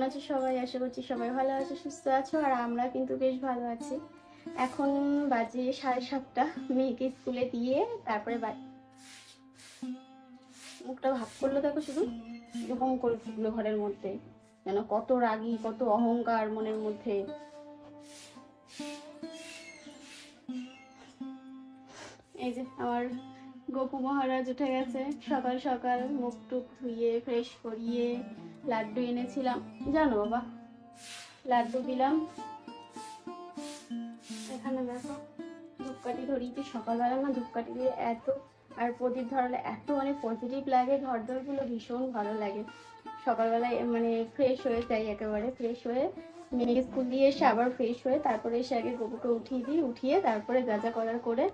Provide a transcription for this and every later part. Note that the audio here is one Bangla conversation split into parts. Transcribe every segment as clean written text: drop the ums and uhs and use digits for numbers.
আছো সবাই? আশা করছি সবাই ভালো আছো, সুস্থ আছো। আর আমরা কিন্তু বেশ ভালো আছি। এখন বাজে 7:30। মেয়েকে স্কুলে দিয়ে তারপরে মুখটা ভাব করলো, দেখো শুধু এরকম করে ঢুকলো ঘরের মধ্যে, যেন কত রাগী, কত অহংকার মনের মধ্যে। এই যে আমার গোপু মহারাজ উঠে গেছে। সকাল সকাল মুখ টুক ধুইয়ে ফ্রেশ করিয়ে লাড্ডু এনেছিলাম, জানো বাবা, লাড্ডু দিলাম। এখানে দেখো ধূপকাঠি ধরিয়েছি। সকালবেলা না ধূপকাঠি দিয়ে এত আর প্রদীপ ধরালে এত মানে পজিটিভ লাগে, ঘরদোরগুলো ভীষণ ভালো লাগে। সকালবেলায় মানে ফ্রেশ হয়ে যাই, একেবারে ফ্রেশ হয়ে মেয়েকে স্কুল দিয়ে এসে আবার ফ্রেশ হয়ে তারপরে এসে আগে গোপুকে উঠিয়ে দিই, উঠিয়ে তারপরে গাজা করার করে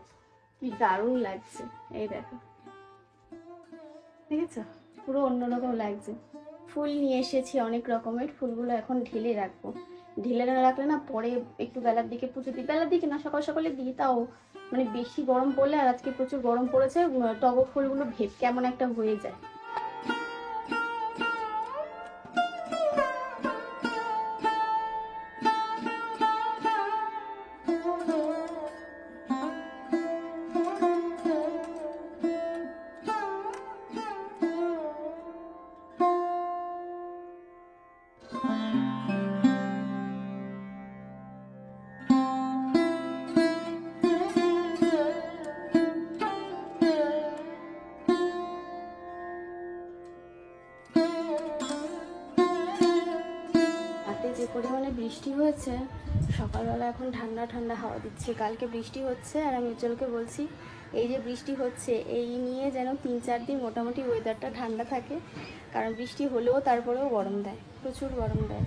কি দারুণ লাগছে। এই দেখো, দেখেছো, পুরো অন্যরকম লাগছে। ফুল নিয়ে এসেছি অনেক রকমের। ফুলগুলো এখন ঢেলে রাখবো। ঢেলে না রাখলে না পরে একটু বেলার দিকে পুজো দিই, বেলার দিকে না সকাল সকালে দিই, তাও মানে বেশি গরম পড়লে, আর আজকে প্রচুর গরম পড়েছে, টগর ফুলগুলো ভেপ কেমন একটা হয়ে যায়। যে পরিমাণে বৃষ্টি হয়েছে সকালবেলা, এখন ঠান্ডা ঠান্ডা হাওয়া দিচ্ছে। কালকে বৃষ্টি হচ্ছে আর আমি উজ্জ্বলকে বলছি এই যে বৃষ্টি হচ্ছে এই নিয়ে যেন 3-4 দিন মোটামুটি ওয়েদারটা ঠান্ডা থাকে, কারণ বৃষ্টি হলেও তারপরেও গরম দেয়, প্রচুর গরম দেয়।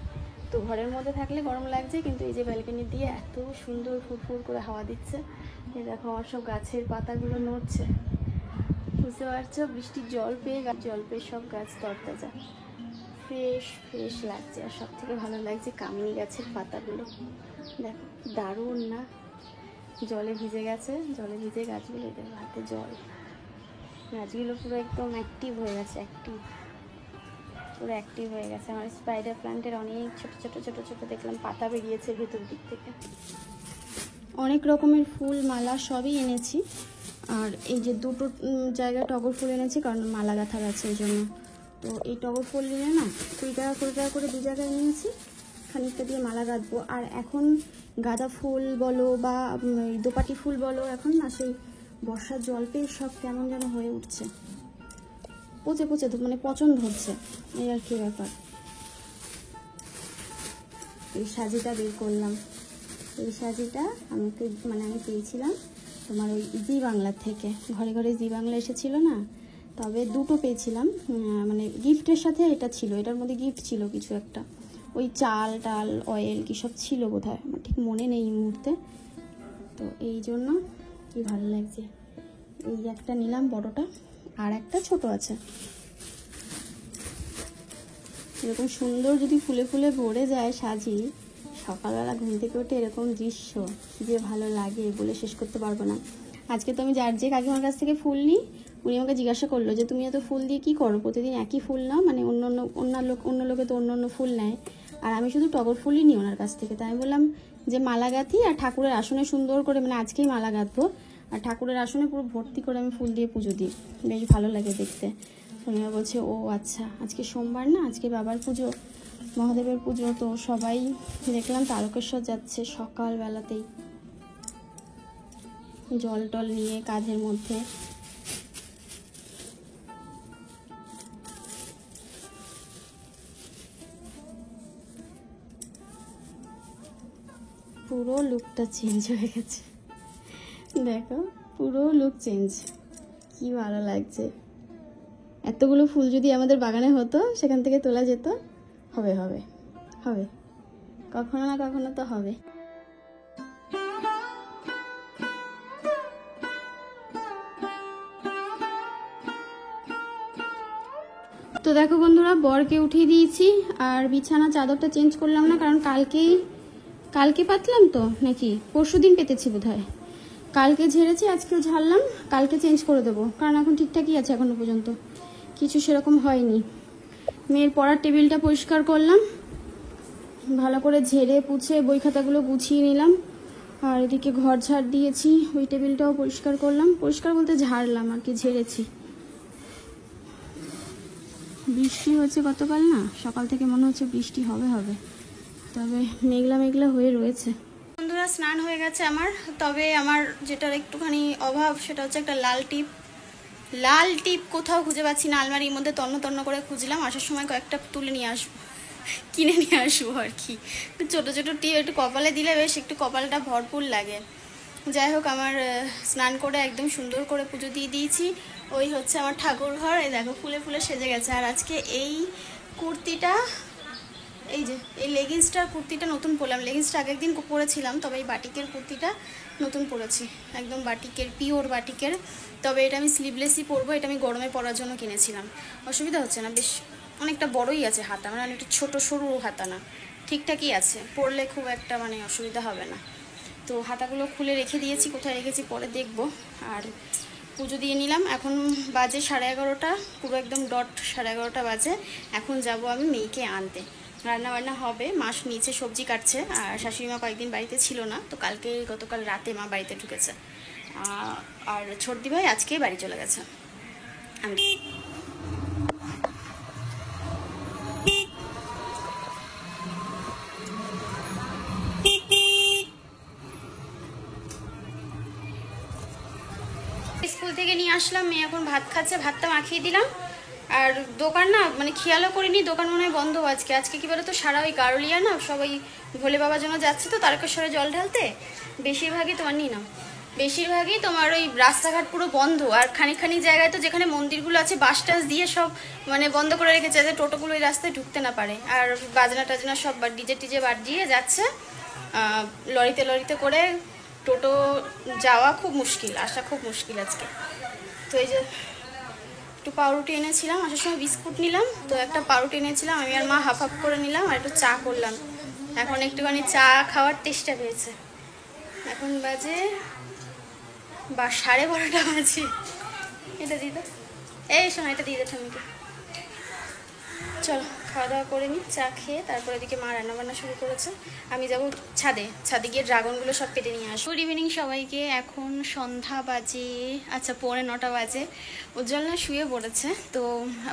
তো ঘরের মধ্যে থাকলে গরম লাগছে, কিন্তু এই যে ব্যালকনি দিয়ে এত সুন্দর ফুরফুর করে হাওয়া দিচ্ছে। এই দেখো আমার সব গাছের পাতাগুলো নড়ছে, বুঝতে পারছো? বৃষ্টির জল পেয়ে সব গাছ তরতাজা, ফ্রেশ ফ্রেশ লাগছে। আর সব থেকে ভালো লাগছে কামিনী গাছের পাতাগুলো, দেখো দারুণ না? জলে ভিজে গেছে, জলে ভিজে গাছগুলো, দেখো হাতে জল, গাছগুলো পুরো একদম অ্যাক্টিভ হয়ে গেছে, পুরো অ্যাক্টিভ হয়ে গেছে। আমার স্পাইডার প্ল্যান্টের অনেক ছোট ছোট ছোট ছোট দেখলাম পাতা বেরিয়েছে ভেতর দিক থেকে। অনেক রকমের ফুল মালা সবই এনেছি। আর এই যে দুটো জায়গায় টগর ফুল এনেছি, কারণ মালা গাঁথার আছে এই জন্য। তো এই টগর ফুল নিয়ে না 20 টাকা করে 2 জায়গায় নিয়েছি, খানিকটা দিয়ে মালা গাঁথবো। আর এখন গাঁদা ফুল বলো বা দোপাটি ফুল বলো, এখন না সেই বর্ষার জল পেয়ে সব কেমন যেন হয়ে উঠছে, পচে পচে মানে পচন ধরছে, এই আর কি ব্যাপার। এই সাজিটা বের করলাম। এই সাজিটা আমি পেয়েছিলাম তোমার ওই জি বাংলার থেকে। ঘরে ঘরে জি বাংলা এসেছিলো না, তবে দুটো পেয়েছিলাম, মানে গিফটের সাথে এটা ছিল, এটার মধ্যে গিফট ছিল কিছু একটা, ওই চাল টাল অয়েল কী সব ছিল বোধহয়, আমার ঠিক মনে নেই এই মুহূর্তে। তো এই জন্য কি ভালো লাগছে, এই একটা নিলাম বড়টা, আর একটা ছোট আছে। এরকম সুন্দর যদি ফুলে ফুলে ভরে যায় সাজি, সকালবেলা ঘুম থেকে উঠে এরকম দৃশ্য যে ভালো লাগে বলে শেষ করতে পারবো না। আজকে তো আমি যে কাকিমার কাছ থেকে ফুল নিই, উনি আমাকে জিজ্ঞাসা করলো যে তুমি এত ফুল দিয়ে কী করো, প্রতিদিন একই ফুল নাও, মানে অন্য লোকে তো অন্য ফুল নেয়, আর আমি শুধু টগর ফুলই নিই ওনার কাছ থেকে। তাই আমি বললাম যে মালা গাঁথি, আর ঠাকুরের আসনে সুন্দর করে, মানে আজকেই মালা গাঁথবো, আর ঠাকুরের আসনে পুরো ভর্তি করে আমি ফুল দিয়ে পুজো দিই, বেশ ভালো লাগে দেখতে। পূর্ণিমা বলছে ও আচ্ছা, আজকে সোমবার না, আজকে বাবার পুজো, মহাদেবের পুজো, তো সবাই দেখলাম তারকেশ্বর যাচ্ছে সকালবেলাতেই, জল টল নিয়ে কাঁধের মধ্যে। পুরো লুকটা চেঞ্জ হয়ে গেছে, দেখো পুরো লুক চেঞ্জ, কি ভালো লাগছে। এতগুলো ফুল যদি আমাদের বাগানে হতো, সেখান থেকে তোলা যেত, হবে হবে হবে, কখনো না কখনো তো হবে। তো দেখো বন্ধুরা, বরকে উঠিয়ে দিয়েছি, আর বিছানা চাদরটা চেঞ্জ করলাম না, কারণ কালকে পাতলাম তো, নাকি পরশুদিন পেতেছি বোধহয়, কালকে ঝেড়েছি, আজকেও ঝাড়লাম, কালকে চেঞ্জ করে দেবো, কারণ এখন ঠিকঠাকই আছে, এখনো পর্যন্ত কিছু সেরকম হয়নি। মেয়ের পড়ার টেবিলটা পরিষ্কার করলাম, ভালো করে ঝেড়ে পুছে বই খাতাগুলো গুছিয়ে নিলাম। আর এদিকে ঘর ঝাড় দিয়েছি, ওই টেবিলটাও পরিষ্কার করলাম, পরিষ্কার বলতে ঝাড়লাম আর কি, ঝেড়েছি। বৃষ্টি হচ্ছে গতকাল না, সকাল থেকে মনে হচ্ছে বৃষ্টি হবে হবে, তবে মেঘলা মেঘলা হয়ে রয়েছে। বন্ধুরা স্নান হয়ে গেছে আমার, তবে আমার যেটার একটুখানি অভাব সেটা হচ্ছে একটা লাল টিপ। লাল টিপ কোথাও খুঁজে পাচ্ছি না, আলমারির মধ্যে তন্ন তন্ন করে খুঁজলাম, আসার সময় কয়েকটা তুলে নিয়ে আসবো, কিনে নিয়ে আসবো আর কি। ছোটো ছোটো টিপ একটু কপালে দিলে বেশ একটু কপালটা ভরপুর লাগে। যাই হোক, আমার স্নান করে একদম সুন্দর করে পুজো দিয়ে দিয়েছি। ওই হচ্ছে আমার ঠাকুর ঘর, এই দেখো ফুলে ফুলে সেজে গেছে। আর আজকে এই কুর্তিটা, এই যে এই লেগিংসটার কুর্তিটা নতুন পরলাম। লেগিংসটা আগের দিন পরেছিলাম, তবে এই বাটিকের কুর্তিটা নতুন পরেছি, একদম বাটিকের, পিওর বাটিকের। তবে এটা আমি স্লিভলেসই পরবো, এটা আমি গরমে পরার জন্য কিনেছিলাম। অসুবিধা হচ্ছে না, বেশ অনেকটা বড়ই আছে হাতা, মানে অনেকটা ছোটো সরু হাতা না, ঠিকঠাকই আছে, পরলে খুব একটা মানে অসুবিধা হবে না। তো হাতাগুলো খুলে রেখে দিয়েছি, কোথায় রেখেছি পরে দেখবো। আর পুজো দিয়ে নিলাম, এখন বাজে 11:30, পুরো একদম ডট 11:30 বাজে। এখন যাব আমি মেয়েকে আনতে, রান্না বান্না হবে, মা নিচে সবজি কাটছে, আর শাশুড়ি মা কয়েকদিন বাড়িতে ছিল না, তো গতকাল রাতে মা বাড়িতে ঢুকেছে। আর ছোটদি ভাই আজকেই বাড়ি চলে গেছে। আমি স্কুল থেকে নিয়ে আসলাম, মেয়ে এখন ভাত খাচ্ছে, ভাতটা মাখিয়ে দিলাম। আর দোকান না মানে খেয়ালও করিনি, দোকান মনে হয় বন্ধ আজকে কি বলো তো, সারা ওই গারুলিয়া না সবাই ভোলে বাবার জন্য যাচ্ছে তো তারকেশ্বরে জল ঢালতে, বেশিরভাগই তোমার নি না, বেশিরভাগই তোমার ওই রাস্তাঘাট পুরো বন্ধ। আর খানিক জায়গায় তো যেখানে মন্দিরগুলো আছে বাস টাস দিয়ে সব মানে বন্ধ করে রেখেছে, যাতে টোটোগুলো ওই রাস্তায় ঢুকতে না পারে। আর বাজনা টাজনা সব ডিজে টিজে বাজিয়ে যাচ্ছে, লরিতে করে। টোটো যাওয়া খুব মুশকিল, আসা খুব মুশকিল আজকে। তো এই যে একটু পাউরুটি এনেছিলাম, আসার সময় বিস্কুট নিলাম, তো একটা পাউরুটি এনেছিলাম, আমি আর মা হাফ হাফ করে নিলাম, আর একটু চা করলাম। এখন একটুখানি চা খাওয়ার টেস্টটা পেয়েছে। এখন বাজে 12:30 বাজে। এটা দিয়ে দাও, এই শোনো এটা দিয়ে দে ঠামিকে। চলো খাওয়া দাওয়া করে নিই, চা খেয়ে তারপরে এদিকে মা রান্নাবান্না শুরু করেছে। আমি যাবো ছাদে গিয়ে ড্রাগনগুলো সব কেটে নিয়ে আসবো। গুড ইভিনিং সবাইকে, এখন সন্ধ্যা বাজে, আচ্ছা 9:45 বাজে। উজ্জ্বল না শুয়ে পড়েছে, তো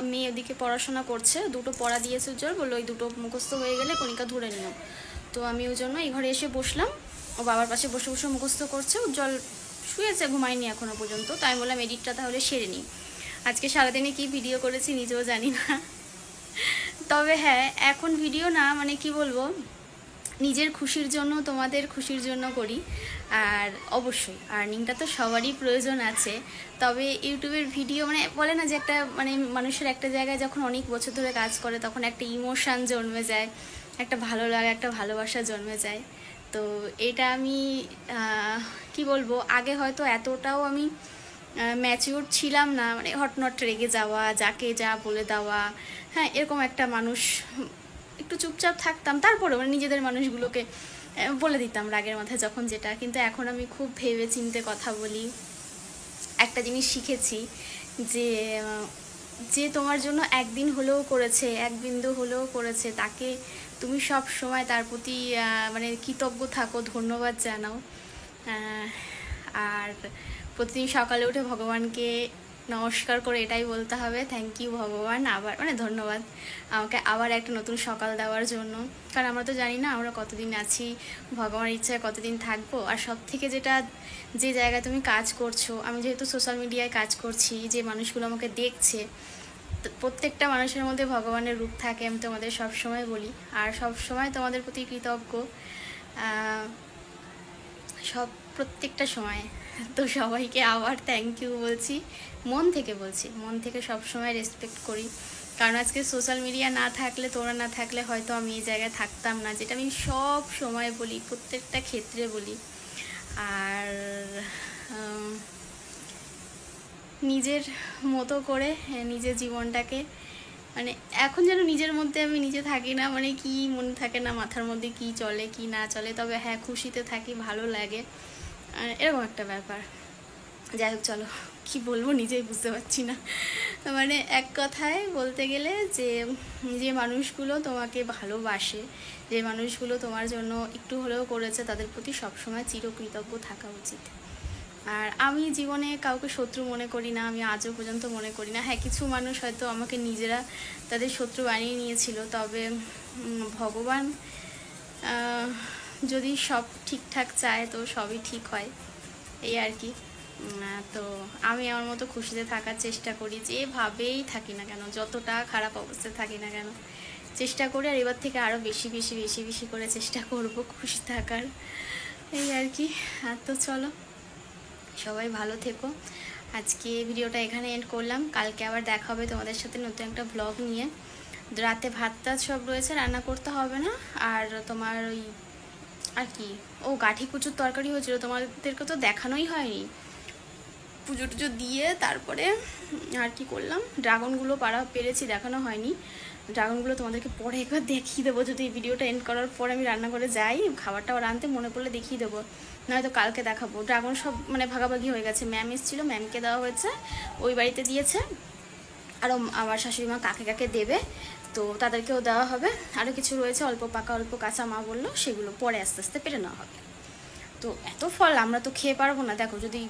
আমি ওদিকে পড়াশোনা করছে, দুটো পড়া দিয়েছে উজ্জ্বল, বললো ওই দুটো মুখস্থ হয়ে গেলে কণিকা ধরে নিও। তো আমি ওই জন্য এই ঘরে এসে বসলাম, ও বাবার পাশে বসে বসে মুখস্থ করছে। উজ্জ্বল শুয়েছে, ঘুমায়নি এখনও পর্যন্ত, তাই আমি বললাম এডিটটা তাহলে সেরে নিই। আজকে সারাদিনে কি ভিডিও করেছি নিজেও জানি না, তবে হ্যাঁ এখন ভিডিও না মানে কি বলবো, নিজের খুশির জন্য, তোমাদের খুশির জন্য করি। আর অবশ্যই আর্নিংটা তো সবারই প্রয়োজন আছে, তবে ইউটিউবের ভিডিও মানে বলে না যে একটা মানে মানুষের একটা জায়গায় যখন অনেক বছর ধরে কাজ করে তখন একটা ইমোশান জন্মে যায়, একটা ভালো লাগা, একটা ভালোবাসা জন্মে যায়। তো এটা আমি কি বলবো, আগে হয়তো এতটাও আমি ম্যাচিওর ছিলাম না, মানে হটনট রেগে যাওয়া, যাকে যা বলে দেওয়া, হ্যাঁ এরকম একটা মানুষ, একটু চুপচাপ থাকতাম, তারপরে মানে নিজেদের মানুষগুলোকে বলে দিতাম রাগের মাথায় যখন যেটা। কিন্তু এখন আমি খুব ভেবে চিন্তে কথা বলি। একটা জিনিস শিখেছি যে যে তোমার জন্য একদিন হলেও করেছে, এক বিন্দু হলেও করেছে, তাকে তুমি সব সময় তার প্রতি মানে কৃতজ্ঞ থাকো, ধন্যবাদ জানাও। আর প্রতিদিন সকালে উঠে ভগবানকে নমস্কার করে এটাই বলতে হবে, থ্যাংক ইউ ভগবান, আবার মানে ধন্যবাদ আমাকে আবার একটা নতুন সকাল দেওয়ার জন্য। কারণ আমরা তো জানি না আমরা কতদিন আছি, ভগবানের ইচ্ছায় কতদিন থাকবো। আর সব থেকে যেটা, যে জায়গায় তুমি কাজ করছো, আমি যেহেতু সোশ্যাল মিডিয়ায় কাজ করছি, যে মানুষগুলো আমাকে দেখছে, প্রত্যেকটা মানুষের মধ্যে ভগবানের রূপ থাকে, আমি তোমাদের সবসময় বলি। আর সবসময় তোমাদের প্রতি কৃতজ্ঞ, প্রত্যেকটা সময়। তো সবাইকে আবার থ্যাংক ইউ বলছি, মন থেকে সবসময় রেসপেক্ট করি। কারণ আজকে সোশ্যাল মিডিয়া না থাকলে, তোমরা না থাকলে হয়তো আমি এই জায়গায় থাকতাম না, যেটা আমি সব সময় বলি, প্রত্যেকটা ক্ষেত্রে বলি। আর নিজের মতো করে নিজের জীবনটাকে মানে এখন যেন নিজের মধ্যে আমি নিজে থাকি না, মানে কি মনে থাকে না মাথার মধ্যে কি চলে কি না চলে, তবে হ্যাঁ খুশিতে থাকি, ভালো লাগে, এরকম একটা ব্যাপার। যাই হোক চলো কি বলবো নিজেই বুঝতে পারছি না। মানে এক কথায় বলতে গেলে যে যে মানুষগুলো তোমাকে ভালোবাসে, যে মানুষগুলো তোমার জন্য একটু হলেও করেছে তাদের প্রতি সবসময় চিরকৃতজ্ঞ থাকা উচিত। আর আমি জীবনে কাউকে শত্রু মনে করি না, আমি আজও পর্যন্ত মনে করি না। হ্যাঁ, কিছু মানুষ হয়তো আমাকে নিজেরা তাদের শত্রু বানিয়ে নিয়েছিল, তবে ভগবান যদি সব ঠিকঠাক চায় তো সবই ঠিক হয়, এই আর কি। তো আমি আমার মতো খুশিতে থাকার চেষ্টা করি, যেভাবেই থাকি না কেন, যতটা খারাপ অবস্থায় থাকি না কেন চেষ্টা করি। আর এবার থেকে আরও বেশি বেশি বেশি বেশি করে চেষ্টা করব খুশি থাকার, এই আর কি। আর তো চলো, সবাই ভালো থেকো। আজকে ভিডিওটা এখানে এন্ড করলাম। কালকে আবার দেখা হবে তোমাদের সাথে নতুন একটা ব্লগ নিয়ে। রাতে ভাত টাত সব রয়েছে, রান্না করতে হবে না। আর তোমার ওই আর কি, গাঠি কুচুর তরকারি হয়েছিল, তোমাদেরকে তো দেখানোই হয়নি। পুজো টুজো দিয়ে তারপরে আর কি করলাম, ড্রাগনগুলো পেরেছি, দেখানো হয়নি। ড্রাগনগুলো তোমাদেরকে পরে একবার দেখিয়ে দেবো, যদি এই ভিডিওটা এন্ড করার পরে আমি রান্না করে যাই, খাবারটাও রাঁধতে মনে পড়লে দেখিয়ে দেবো, নয়তো কালকে দেখাবো। ড্রাগন সব মানে ভাগাভাগি হয়ে গেছে, ম্যাম এসেছিলো, ম্যামকে দেওয়া হয়েছে, ওই বাড়িতে দিয়েছে, আরও আমার শাশুড়ি মা কাকে কাকে দেবে তো তাদেরকেও দেওয়া হবে। আরও কিছু রয়েছে অল্প পাকা অল্প কাঁচা, মা বললো সেগুলো পরে আস্তে আস্তে পেরে নেওয়া হবে। তো এত ফল আমরা তো খেয়ে পারবো না, দেখো যদি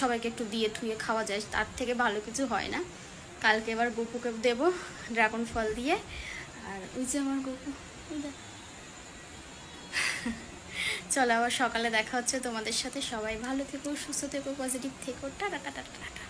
সবাইকে একটু দিয়ে থুয়ে খাওয়া যায় তার থেকে ভালো কিছু হয় না। কালকে এবার গপুকে দেবো ড্রাগন ফল দিয়ে। আর ওই যে আমার গপু, চলো আবার সকালে দেখা হচ্ছে তোমাদের সাথে। সবাই ভালো থেকো, সুস্থ থেকো, পজিটিভ থেকো, টাটা টাটা টাটা।